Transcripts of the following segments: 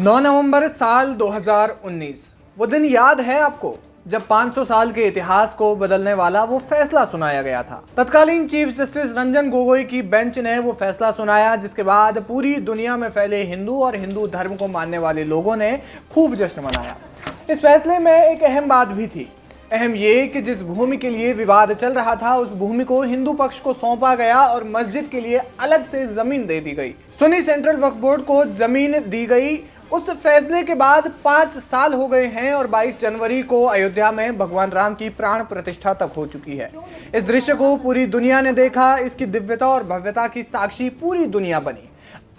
9 नवंबर साल 2019 वो दिन याद है आपको, जब 500 साल के इतिहास को बदलने वाला वो फैसला सुनाया गया था। तत्कालीन चीफ जस्टिस रंजन गोगोई की बेंच ने वो फैसला सुनाया, जिसके बाद पूरी दुनिया में फैले हिंदू और हिंदू धर्म को मानने वाले लोगों ने खूब जश्न मनाया। इस फैसले में एक अहम बात भी थी। अहम ये कि जिस भूमि के लिए विवाद चल रहा था उस भूमि को हिंदू पक्ष को सौंपा गया और मस्जिद के लिए अलग से जमीन दे दी गई। सुन्नी सेंट्रल वक्फ बोर्ड को जमीन दी गई। उस फैसले के बाद 5 साल हो गए हैं और 22 जनवरी को अयोध्या में भगवान राम की प्राण प्रतिष्ठा तक हो चुकी है। इस दृश्य को पूरी दुनिया ने देखा। इसकी दिव्यता और भव्यता की साक्षी पूरी दुनिया बनी।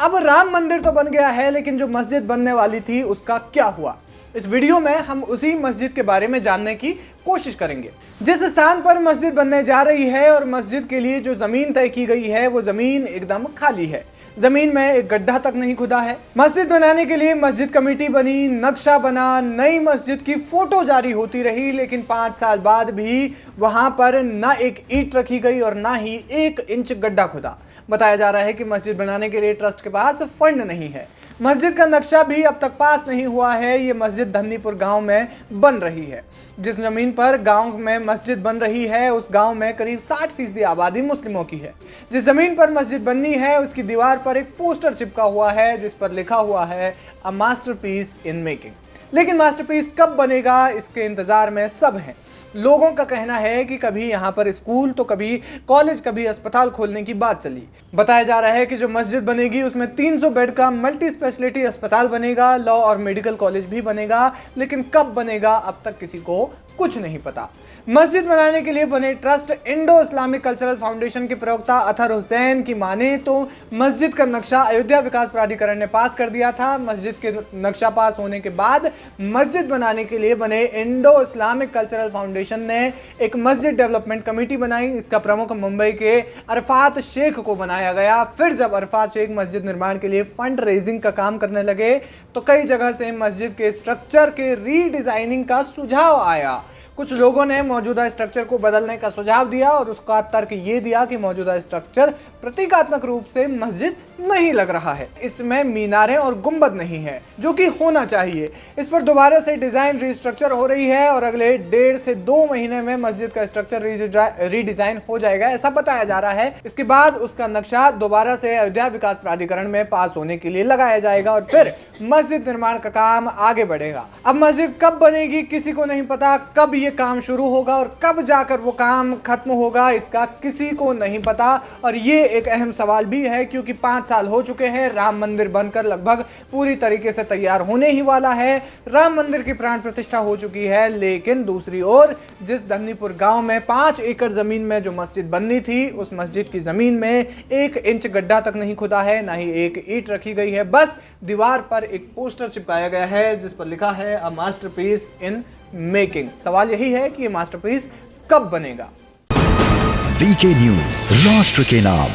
अब राम मंदिर तो बन गया है, लेकिन जो मस्जिद बनने वाली थी उसका क्या हुआ? इस वीडियो में हम उसी मस्जिद के बारे में जानने की कोशिश करेंगे। जिस स्थान पर मस्जिद बनने जा रही है और मस्जिद के लिए जो जमीन तय की गई है वो जमीन एकदम खाली है। जमीन में एक गड्ढा तक नहीं खुदा है। मस्जिद बनाने के लिए मस्जिद कमेटी बनी, नक्शा बना, नई मस्जिद की फोटो जारी होती रही, लेकिन 5 साल बाद भी वहां पर ना एक ईंट रखी गई और ना ही 1 इंच गड्ढा खुदा। बताया जा रहा है कि मस्जिद बनाने के लिए ट्रस्ट के पास फंड नहीं है। मस्जिद का नक्शा भी अब तक पास नहीं हुआ है। ये मस्जिद धन्नीपुर गांव में बन रही है। जिस जमीन पर गांव में मस्जिद बन रही है उस गांव में करीब 60% आबादी मुस्लिमों की है। जिस जमीन पर मस्जिद बननी है उसकी दीवार पर एक पोस्टर चिपका हुआ है जिस पर लिखा हुआ है अ मास्टरपीस इन मेकिंग। लेकिन मास्टरपीस कब बनेगा, इसके इंतजार में सब हैं। लोगों का कहना है कि कभी यहाँ पर स्कूल तो कभी कॉलेज, कभी अस्पताल खोलने की बात चली। बताया जा रहा है कि जो मस्जिद बनेगी उसमें 300 बेड का मल्टी स्पेशलिटी अस्पताल बनेगा, लॉ और मेडिकल कॉलेज भी बनेगा, लेकिन कब बनेगा अब तक किसी को कुछ नहीं पता। मस्जिद बनाने के लिए बने trust Indo Islamic cultural foundation के प्रवक्ता अतहर हुसैन की माने तो मस्जिद का नक्शा अयोध्या विकास प्राधिकरण ने पास कर दिया था। मस्जिद के नक्शा पास होने के बाद मस्जिद बनाने के लिए बने इंडो इस्लामिक कल्चरल फाउंडेशन ने एक मस्जिद डेवलपमेंट कमेटी बनाई। इसका प्रमुख मुंबई के अरफात शेख को बनाया गया। फिर जब अरफात शेख मस्जिद निर्माण के लिए फंड रेजिंग का काम करने लगे तो कई जगह से मस्जिद के स्ट्रक्चर के रीडिजाइनिंग का सुझाव आया। कुछ लोगों ने मौजूदा स्ट्रक्चर को बदलने का सुझाव दिया और उसका तर्क ये दिया कि मौजूदा स्ट्रक्चर प्रतीकात्मक रूप से मस्जिद नहीं लग रहा है। इसमें मीनारें और गुंबद नहीं है जो कि होना चाहिए। इस पर दोबारा से डिजाइन रीस्ट्रक्चर हो रही है और अगले 1.5 से 2 महीने में मस्जिद का स्ट्रक्चर रीडिजाइन हो जाएगा, ऐसा बताया जा रहा है। इसके बाद उसका नक्शा दोबारा से अयोध्या विकास प्राधिकरण में पास होने के लिए लगाया जाएगा और फिर मस्जिद निर्माण का काम आगे बढ़ेगा। अब मस्जिद कब बनेगी किसी को नहीं पता। कब ये काम शुरू होगा और कब जाकर वो काम खत्म होगा इसका किसी को नहीं पता। और ये एक अहम सवाल भी है क्योंकि 5 साल हो चुके हैं। राम मंदिर बनकर लगभग पूरी तरीके से तैयार होने ही वाला है। राम मंदिर की प्राण प्रतिष्ठा हो चुकी है, लेकिन दूसरी ओर जिस धन्नीपुर गांव में 5 एकड़ जमीन में जो मस्जिद बननी थी उस मस्जिद की जमीन में 1 इंच गड्ढा तक नहीं खुदा है, ना ही 1 ईंट रखी गई है। बस दीवार पर एक पोस्टर चिपकाया गया है जिस पर लिखा है अ मास्टरपीस इन मेकिंग। सवाल यही है कि ये मास्टरपीस कब बनेगा। वीके न्यूज, राष्ट्र के नाम।